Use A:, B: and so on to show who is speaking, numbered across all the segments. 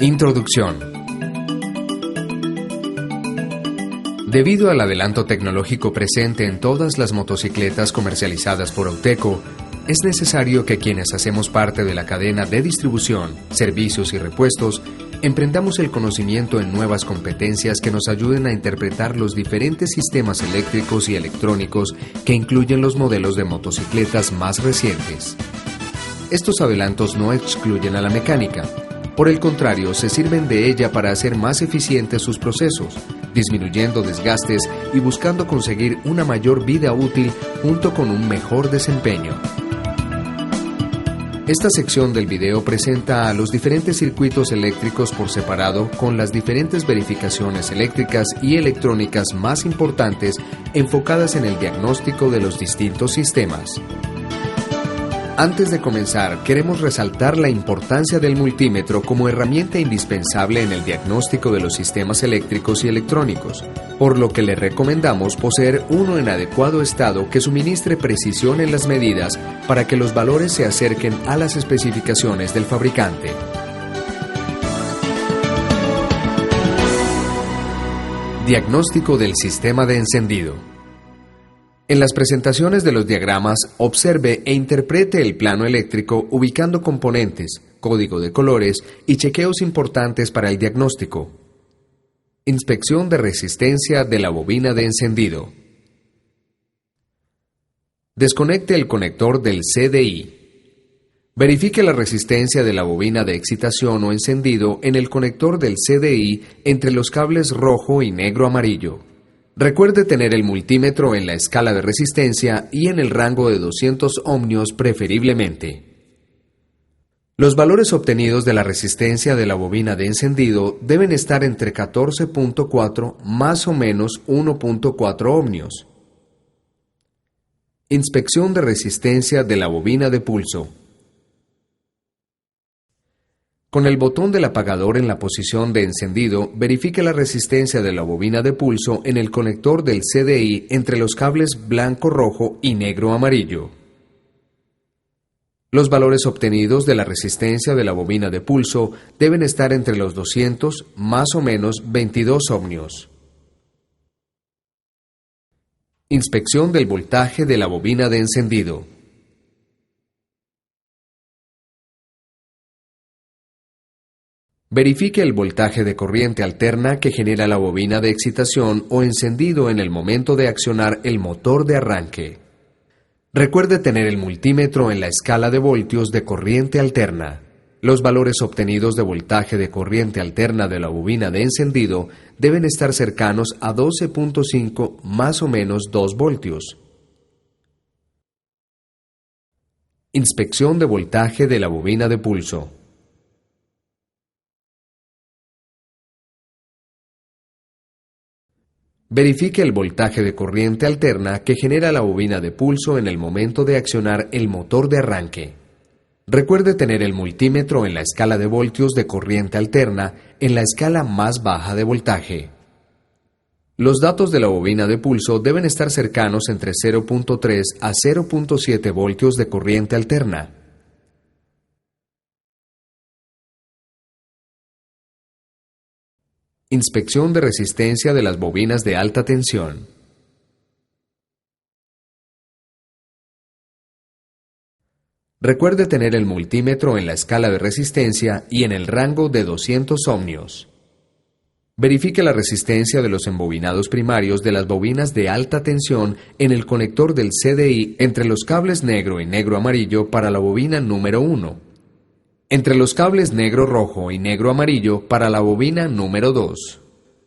A: Introducción. Debido al adelanto tecnológico presente en todas las motocicletas comercializadas por Auteco, es necesario que quienes hacemos parte de la cadena de distribución, servicios y repuestos, emprendamos el conocimiento en nuevas competencias que nos ayuden a interpretar los diferentes sistemas eléctricos y electrónicos que incluyen los modelos de motocicletas más recientes. Estos adelantos no excluyen a la mecánica. Por el contrario, se sirven de ella para hacer más eficientes sus procesos, disminuyendo desgastes y buscando conseguir una mayor vida útil junto con un mejor desempeño. Esta sección del video presenta a los diferentes circuitos eléctricos por separado con las diferentes verificaciones eléctricas y electrónicas más importantes enfocadas en el diagnóstico de los distintos sistemas. Antes de comenzar, queremos resaltar la importancia del multímetro como herramienta indispensable en el diagnóstico de los sistemas eléctricos y electrónicos, por lo que le recomendamos poseer uno en adecuado estado que suministre precisión en las medidas para que los valores se acerquen a las especificaciones del fabricante. Diagnóstico del sistema de encendido. En las presentaciones de los diagramas, observe e interprete el plano eléctrico ubicando componentes, código de colores y chequeos importantes para el diagnóstico. Inspección de resistencia de la bobina de encendido. Desconecte el conector del CDI. Verifique la resistencia de la bobina de excitación o encendido en el conector del CDI entre los cables rojo y negro-amarillo. Recuerde tener el multímetro en la escala de resistencia y en el rango de 200 ohmios preferiblemente. Los valores obtenidos de la resistencia de la bobina de encendido deben estar entre 14.4 más o menos 1.4 ohmios. Inspección de resistencia de la bobina de pulso. Con el botón del apagador en la posición de encendido, verifique la resistencia de la bobina de pulso en el conector del CDI entre los cables blanco-rojo y negro-amarillo. Los valores obtenidos de la resistencia de la bobina de pulso deben estar entre los 200 más o menos 22 ohmios. Inspección del voltaje de la bobina de encendido. Verifique el voltaje de corriente alterna que genera la bobina de excitación o encendido en el momento de accionar el motor de arranque. Recuerde tener el multímetro en la escala de voltios de corriente alterna. Los valores obtenidos de voltaje de corriente alterna de la bobina de encendido deben estar cercanos a 12.5 más o menos 2 voltios. Inspección de voltaje de la bobina de pulso. Verifique el voltaje de corriente alterna que genera la bobina de pulso en el momento de accionar el motor de arranque. Recuerde tener el multímetro en la escala de voltios de corriente alterna en la escala más baja de voltaje. Los datos de la bobina de pulso deben estar cercanos entre 0.3 a 0.7 voltios de corriente alterna. Inspección de resistencia de las bobinas de alta tensión. Recuerde tener el multímetro en la escala de resistencia y en el rango de 200 ohmios. Verifique la resistencia de los embobinados primarios de las bobinas de alta tensión en el conector del CDI entre los cables negro y negro-amarillo para la bobina número 1. Entre los cables negro-rojo y negro-amarillo para la bobina número 2.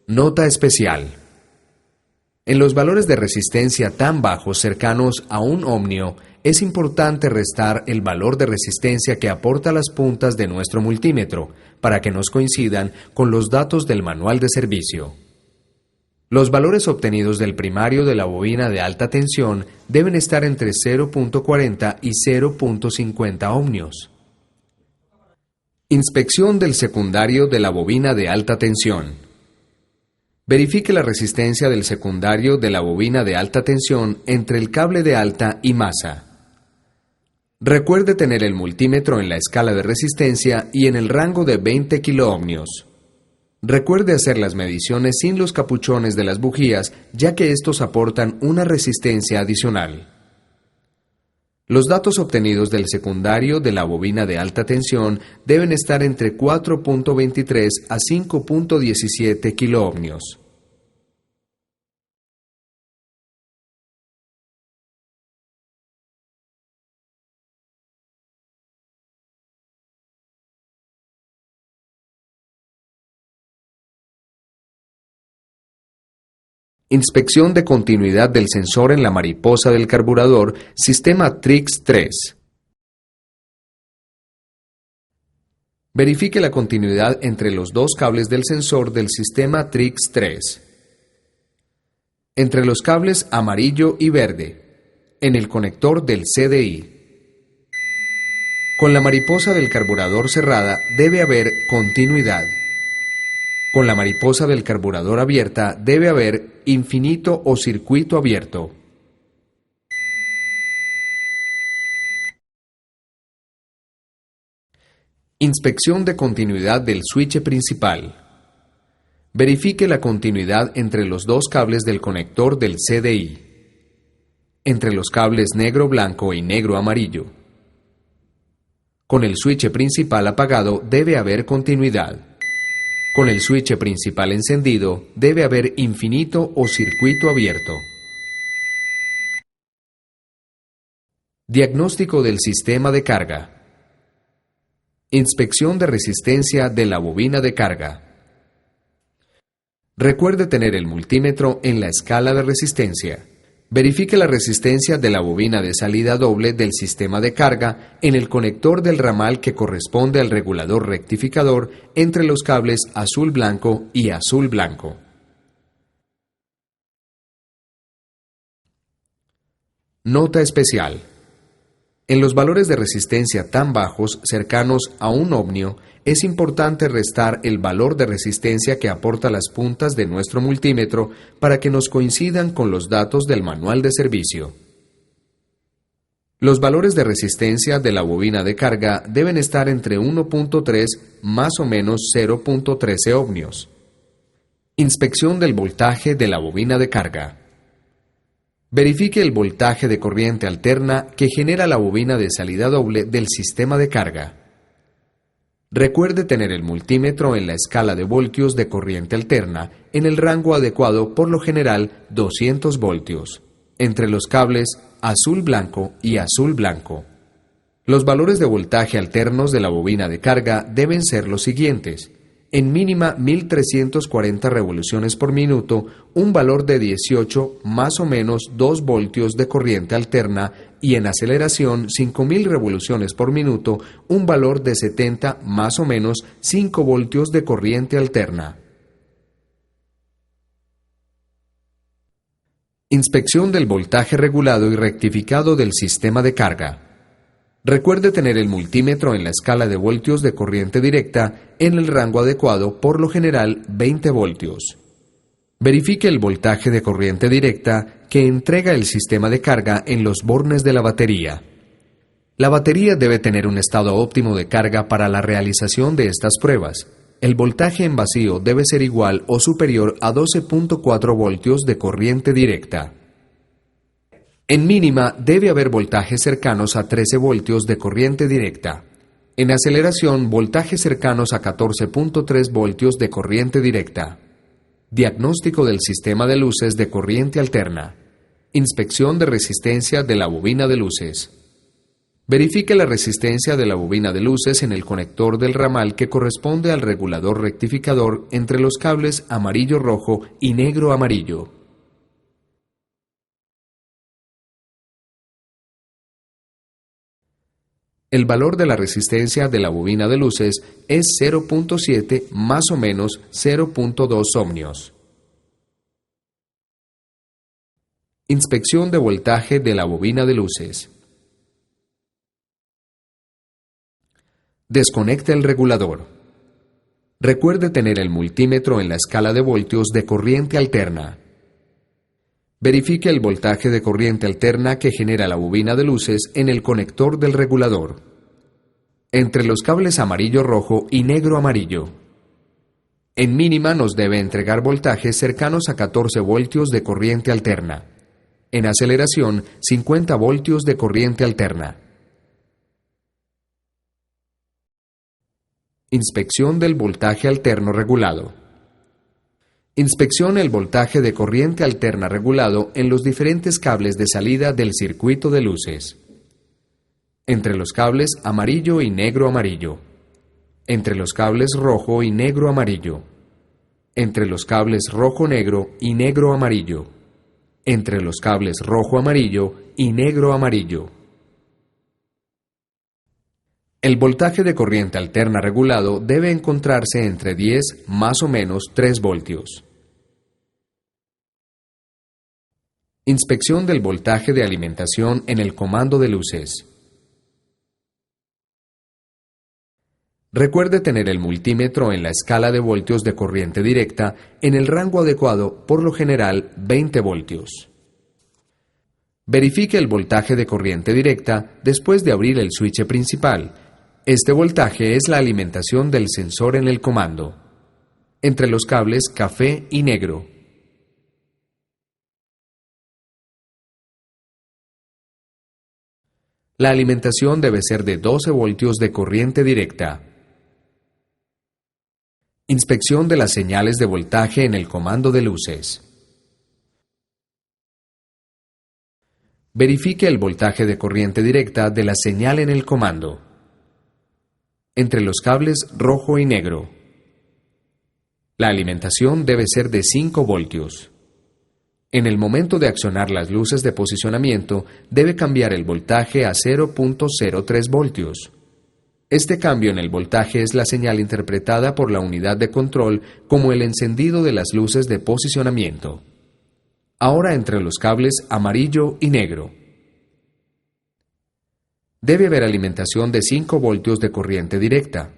A: Nota especial. En los valores de resistencia tan bajos cercanos a 1 ohmio, es importante restar el valor de resistencia que aporta las puntas de nuestro multímetro para que nos coincidan con los datos del manual de servicio. Los valores obtenidos del primario de la bobina de alta tensión deben estar entre 0.40 y 0.50 ohmios. Inspección del secundario de la bobina de alta tensión. Verifique la resistencia del secundario de la bobina de alta tensión entre el cable de alta y masa. Recuerde tener el multímetro en la escala de resistencia y en el rango de 20 kiloohmios. Recuerde hacer las mediciones sin los capuchones de las bujías, ya que estos aportan una resistencia adicional. Los datos obtenidos del secundario de la bobina de alta tensión deben estar entre 4.23 a 5.17 kiloohmios. Inspección de continuidad del sensor en la mariposa del carburador, sistema TRIX 3. Verifique la continuidad entre los dos cables del sensor del sistema TRIX 3. Entre los cables amarillo y verde, en el conector del CDI. Con la mariposa del carburador cerrada debe haber continuidad. Con la mariposa del carburador abierta debe haber infinito o circuito abierto. Inspección de continuidad del switch principal. Verifique la continuidad entre los dos cables del conector del CDI. Entre los cables negro-blanco y negro-amarillo. Con el switch principal apagado debe haber continuidad. Con el switch principal encendido, debe haber infinito o circuito abierto. Diagnóstico del sistema de carga. Inspección de resistencia de la bobina de carga. Recuerde tener el multímetro en la escala de resistencia. Verifique la resistencia de la bobina de salida doble del sistema de carga en el conector del ramal que corresponde al regulador rectificador entre los cables azul-blanco y azul-blanco. Nota especial. En los valores de resistencia tan bajos, cercanos a 1 ohmio, es importante restar el valor de resistencia que aporta las puntas de nuestro multímetro para que nos coincidan con los datos del manual de servicio. Los valores de resistencia de la bobina de carga deben estar entre 1.3 más o menos 0.13 ohmios. Inspección del voltaje de la bobina de carga. Verifique el voltaje de corriente alterna que genera la bobina de salida doble del sistema de carga. Recuerde tener el multímetro en la escala de voltios de corriente alterna en el rango adecuado, por lo general 200 voltios, entre los cables azul-blanco y azul-blanco. Los valores de voltaje alternos de la bobina de carga deben ser los siguientes: en mínima 1340 revoluciones por minuto, un valor de 18 más o menos 2 voltios de corriente alterna, y en aceleración 5000 revoluciones por minuto, un valor de 70 más o menos 5 voltios de corriente alterna. Inspección del voltaje regulado y rectificado del sistema de carga. Recuerde tener el multímetro en la escala de voltios de corriente directa en el rango adecuado, por lo general 20 voltios. Verifique el voltaje de corriente directa que entrega el sistema de carga en los bornes de la batería. La batería debe tener un estado óptimo de carga para la realización de estas pruebas. El voltaje en vacío debe ser igual o superior a 12.4 voltios de corriente directa. En mínima debe haber voltajes cercanos a 13 voltios de corriente directa. En aceleración, voltajes cercanos a 14.3 voltios de corriente directa. Diagnóstico del sistema de luces de corriente alterna. Inspección de resistencia de la bobina de luces. Verifique la resistencia de la bobina de luces en el conector del ramal que corresponde al regulador rectificador entre los cables amarillo-rojo y negro-amarillo. El valor de la resistencia de la bobina de luces es 0.7 más o menos 0.2 ohmios. Inspección de voltaje de la bobina de luces. Desconecte el regulador. Recuerde tener el multímetro en la escala de voltios de corriente alterna. Verifique el voltaje de corriente alterna que genera la bobina de luces en el conector del regulador, entre los cables amarillo-rojo y negro-amarillo. En mínima nos debe entregar voltajes cercanos a 14 voltios de corriente alterna. En aceleración, 50 voltios de corriente alterna. Inspección del voltaje alterno regulado. Inspeccione el voltaje de corriente alterna regulado en los diferentes cables de salida del circuito de luces. Entre los cables amarillo y negro-amarillo. Entre los cables rojo y negro-amarillo. Entre los cables rojo-negro y negro-amarillo. Entre los cables rojo-amarillo y negro-amarillo. El voltaje de corriente alterna regulado debe encontrarse entre 10 más o menos 3 voltios. Inspección del voltaje de alimentación en el comando de luces. Recuerde tener el multímetro en la escala de voltios de corriente directa en el rango adecuado, por lo general 20 voltios. Verifique el voltaje de corriente directa después de abrir el switch principal. Este voltaje es la alimentación del sensor en el comando, entre los cables café y negro. La alimentación debe ser de 12 voltios de corriente directa. Inspección de las señales de voltaje en el comando de luces. Verifique el voltaje de corriente directa de la señal en el comando, entre los cables rojo y negro. La alimentación debe ser de 5 voltios. En el momento de accionar las luces de posicionamiento, debe cambiar el voltaje a 0.03 voltios. Este cambio en el voltaje es la señal interpretada por la unidad de control como el encendido de las luces de posicionamiento. Ahora entre los cables amarillo y negro. Debe haber alimentación de 5 voltios de corriente directa.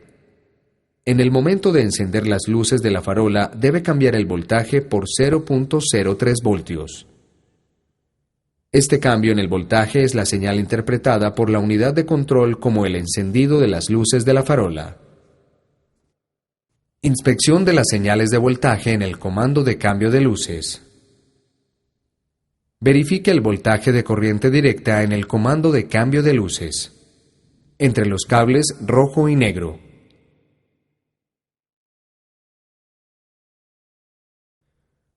A: En el momento de encender las luces de la farola, debe cambiar el voltaje por 0.03 voltios. Este cambio en el voltaje es la señal interpretada por la unidad de control como el encendido de las luces de la farola. Inspección de las señales de voltaje en el comando de cambio de luces. Verifique el voltaje de corriente directa en el comando de cambio de luces, entre los cables rojo y negro.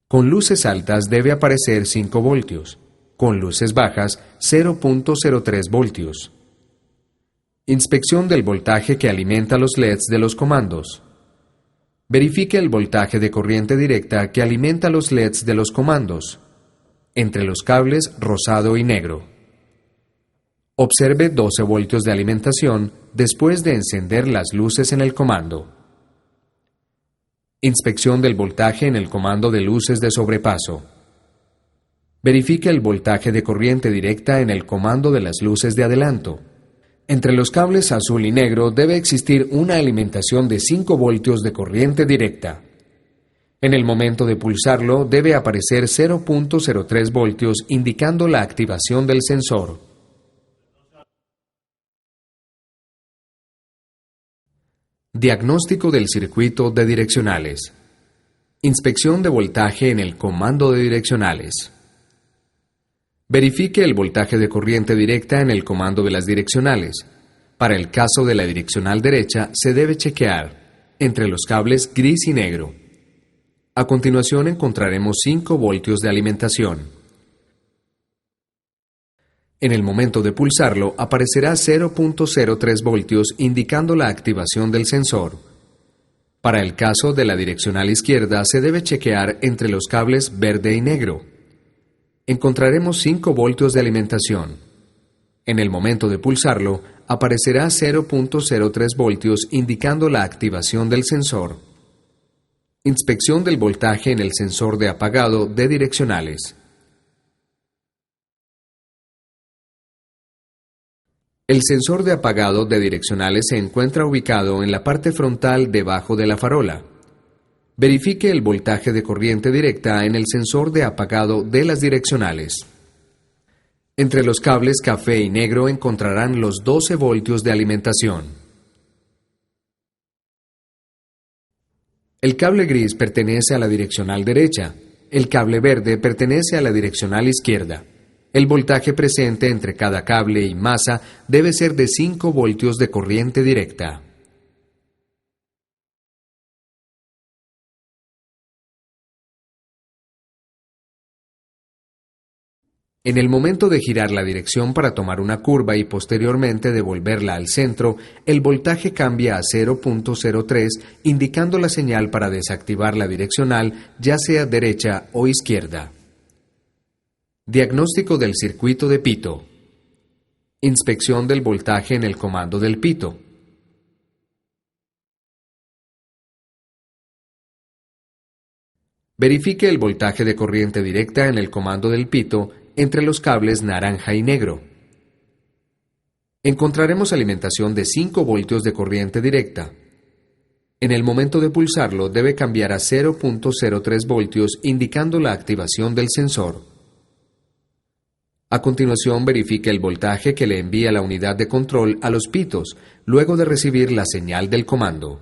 A: Con luces altas debe aparecer 5 voltios, con luces bajas 0.03 voltios. Inspección del voltaje que alimenta los LEDs de los comandos. Verifique el voltaje de corriente directa que alimenta los LEDs de los comandos, entre los cables rosado y negro. Observe 12 voltios de alimentación después de encender las luces en el comando. Inspección del voltaje en el comando de luces de sobrepaso. Verifique el voltaje de corriente directa en el comando de las luces de adelanto. Entre los cables azul y negro debe existir una alimentación de 5 voltios de corriente directa. En el momento de pulsarlo debe aparecer 0.03 voltios indicando la activación del sensor. Diagnóstico del circuito de direccionales. Inspección de voltaje en el comando de direccionales. Verifique el voltaje de corriente directa en el comando de las direccionales. Para el caso de la direccional derecha, se debe chequear entre los cables gris y negro. A continuación encontraremos 5 voltios de alimentación. En el momento de pulsarlo, aparecerá 0.03 voltios indicando la activación del sensor. Para el caso de la direccional izquierda, se debe chequear entre los cables verde y negro. Encontraremos 5 voltios de alimentación. En el momento de pulsarlo, aparecerá 0.03 voltios indicando la activación del sensor. Inspección del voltaje en el sensor de apagado de direccionales. El sensor de apagado de direccionales se encuentra ubicado en la parte frontal debajo de la farola. Verifique el voltaje de corriente directa en el sensor de apagado de las direccionales. Entre los cables café y negro encontrarán los 12 voltios de alimentación. El cable gris pertenece a la direccional derecha. El cable verde pertenece a la direccional izquierda. El voltaje presente entre cada cable y masa debe ser de 5 voltios de corriente directa. En el momento de girar la dirección para tomar una curva y posteriormente devolverla al centro, el voltaje cambia a 0.03, indicando la señal para desactivar la direccional, ya sea derecha o izquierda. Diagnóstico del circuito de pito. Inspección del voltaje en el comando del pito. Verifique el voltaje de corriente directa en el comando del pito entre los cables naranja y negro. Encontraremos alimentación de 5 voltios de corriente directa. En el momento de pulsarlo debe cambiar a 0.03 voltios indicando la activación del sensor. A continuación verifique el voltaje que le envía la unidad de control a los pitos luego de recibir la señal del comando.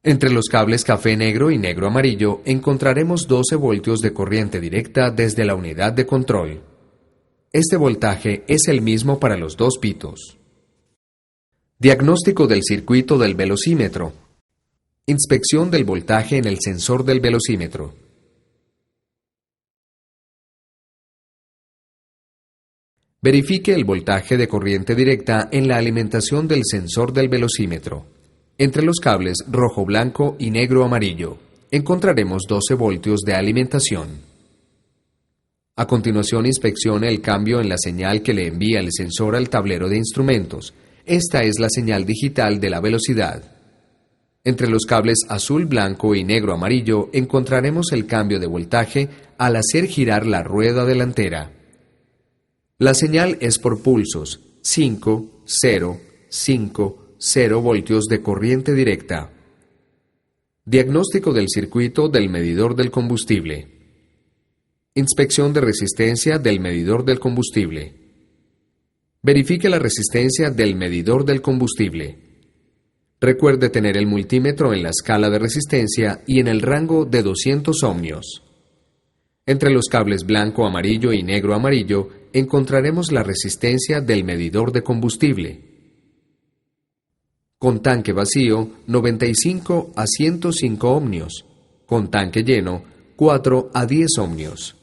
A: Entre los cables café negro y negro amarillo encontraremos 12 voltios de corriente directa desde la unidad de control. Este voltaje es el mismo para los dos pitos. Diagnóstico del circuito del velocímetro. Inspección del voltaje en el sensor del velocímetro. Verifique el voltaje de corriente directa en la alimentación del sensor del velocímetro. Entre los cables rojo-blanco y negro-amarillo encontraremos 12 voltios de alimentación. A continuación inspeccione el cambio en la señal que le envía el sensor al tablero de instrumentos. Esta es la señal digital de la velocidad. Entre los cables azul-blanco y negro-amarillo encontraremos el cambio de voltaje al hacer girar la rueda delantera. La señal es por pulsos, 5, 0, 5, 0 voltios de corriente directa. Diagnóstico del circuito del medidor del combustible. Inspección de resistencia del medidor del combustible. Verifique la resistencia del medidor del combustible. Recuerde tener el multímetro en la escala de resistencia y en el rango de 200 ohmios. Entre los cables blanco, amarillo y negro amarillo encontraremos la resistencia del medidor de combustible. Con tanque vacío, 95 a 105 ohmios. Con tanque lleno, 4 a 10 ohmios.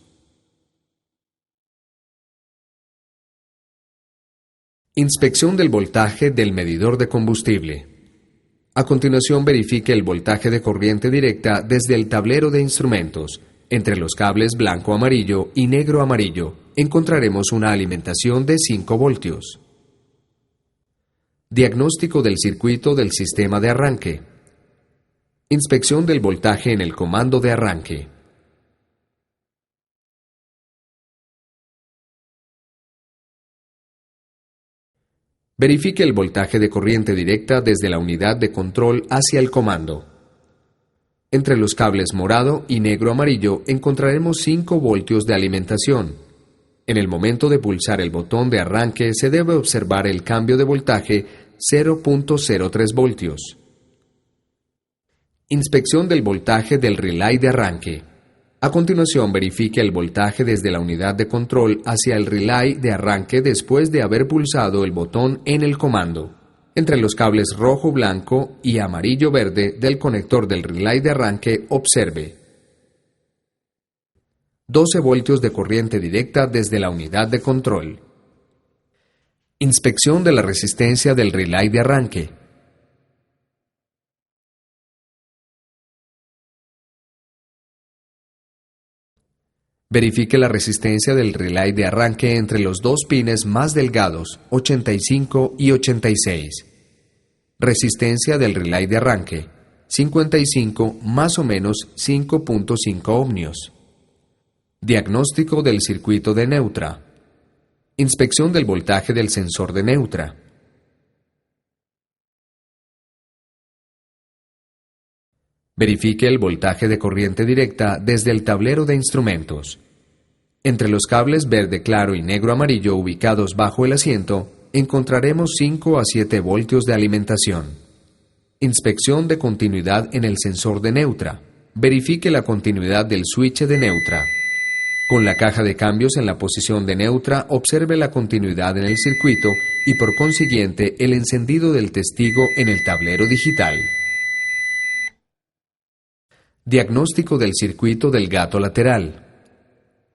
A: Inspección del voltaje del medidor de combustible. A continuación verifique el voltaje de corriente directa desde el tablero de instrumentos. Entre los cables blanco-amarillo y negro-amarillo encontraremos una alimentación de 5 voltios. Diagnóstico del circuito del sistema de arranque. Inspección del voltaje en el comando de arranque. Verifique el voltaje de corriente directa desde la unidad de control hacia el comando. Entre los cables morado y negro-amarillo encontraremos 5 voltios de alimentación. En el momento de pulsar el botón de arranque se debe observar el cambio de voltaje 0.03 voltios. Inspección del voltaje del relay de arranque. A continuación verifique el voltaje desde la unidad de control hacia el relay de arranque después de haber pulsado el botón en el comando. Entre los cables rojo-blanco y amarillo-verde del conector del relay de arranque observe 12 voltios de corriente directa desde la unidad de control. Inspección de la resistencia del relay de arranque. Verifique la resistencia del relay de arranque entre los dos pines más delgados, 85 y 86. Resistencia del relay de arranque, 55 más o menos 5.5 ohmios. Diagnóstico del circuito de neutra. Inspección del voltaje del sensor de neutra. Verifique el voltaje de corriente directa desde el tablero de instrumentos. Entre los cables verde claro y negro amarillo ubicados bajo el asiento, encontraremos 5 a 7 voltios de alimentación. Inspección de continuidad en el sensor de neutra. Verifique la continuidad del switch de neutra. Con la caja de cambios en la posición de neutra, observe la continuidad en el circuito y por consiguiente el encendido del testigo en el tablero digital. Diagnóstico del circuito del gato lateral.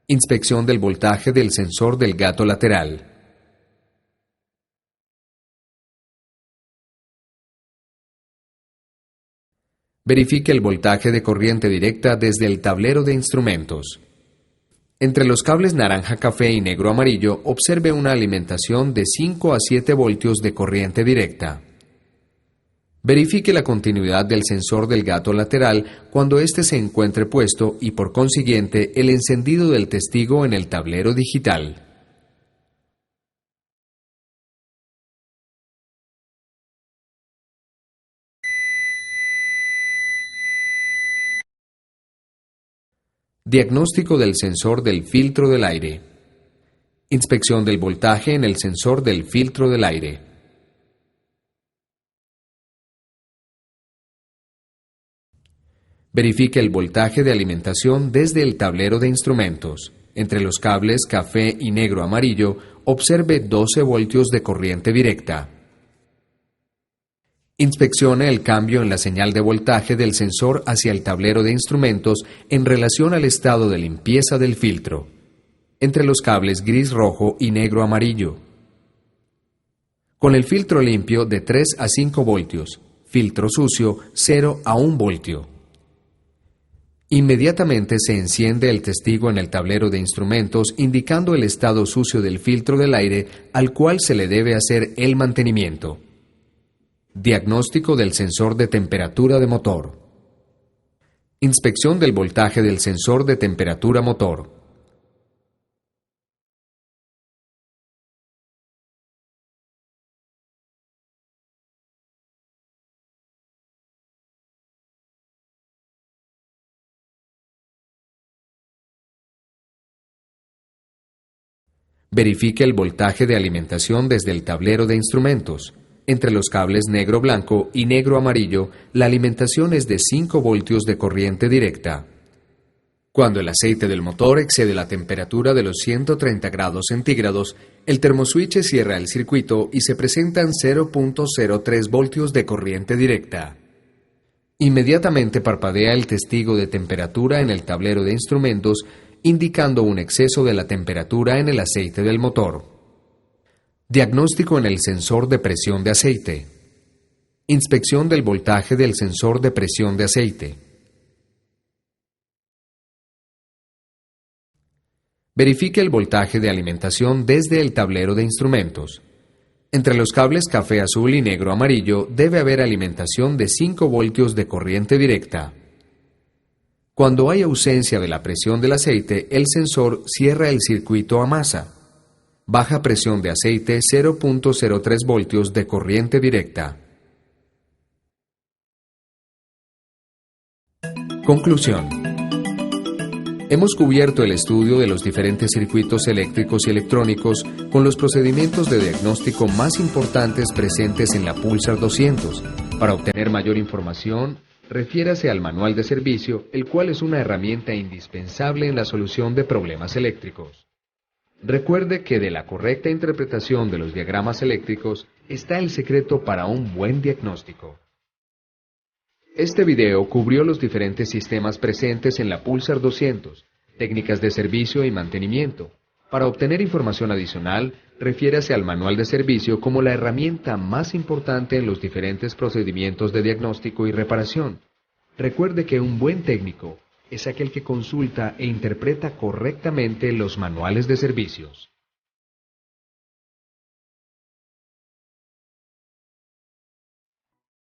A: Inspección del voltaje del sensor del gato lateral. Verifique el voltaje de corriente directa desde el tablero de instrumentos. Entre los cables naranja café y negro amarillo, observe una alimentación de 5 a 7 voltios de corriente directa. Verifique la continuidad del sensor del gato lateral cuando éste se encuentre puesto y por consiguiente el encendido del testigo en el tablero digital. Diagnóstico del sensor del filtro del aire. Inspección del voltaje en el sensor del filtro del aire. Verifique el voltaje de alimentación desde el tablero de instrumentos. Entre los cables café y negro amarillo, observe 12 voltios de corriente directa. Inspeccione el cambio en la señal de voltaje del sensor hacia el tablero de instrumentos en relación al estado de limpieza del filtro. Entre los cables gris rojo y negro amarillo. Con el filtro limpio de 3 a 5 voltios, filtro sucio 0 a 1 voltio. Inmediatamente se enciende el testigo en el tablero de instrumentos indicando el estado sucio del filtro del aire al cual se le debe hacer el mantenimiento. Diagnóstico del sensor de temperatura de motor. Inspección del voltaje del sensor de temperatura motor. Verifique el voltaje de alimentación desde el tablero de instrumentos. Entre los cables negro-blanco y negro-amarillo, la alimentación es de 5 voltios de corriente directa. Cuando el aceite del motor excede la temperatura de los 130 grados centígrados, el termoswitch cierra el circuito y se presentan 0.03 voltios de corriente directa. Inmediatamente parpadea el testigo de temperatura en el tablero de instrumentos, indicando un exceso de la temperatura en el aceite del motor. Diagnóstico en el sensor de presión de aceite. Inspección del voltaje del sensor de presión de aceite. Verifique el voltaje de alimentación desde el tablero de instrumentos. Entre los cables café azul y negro amarillo debe haber alimentación de 5 voltios de corriente directa. Cuando hay ausencia de la presión del aceite, el sensor cierra el circuito a masa. Baja presión de aceite 0.03 voltios de corriente directa. Conclusión. Hemos cubierto el estudio de los diferentes circuitos eléctricos y electrónicos con los procedimientos de diagnóstico más importantes presentes en la Pulsar 200. Para obtener mayor información, refiérase al manual de servicio, el cual es una herramienta indispensable en la solución de problemas eléctricos. Recuerde que de la correcta interpretación de los diagramas eléctricos está el secreto para un buen diagnóstico. Este video cubrió los diferentes sistemas presentes en la Pulsar 200, técnicas de servicio y mantenimiento. Para obtener información adicional, refiérase al manual de servicio como la herramienta más importante en los diferentes procedimientos de diagnóstico y reparación. Recuerde que un buen técnico es aquel que consulta e interpreta correctamente los manuales de servicios.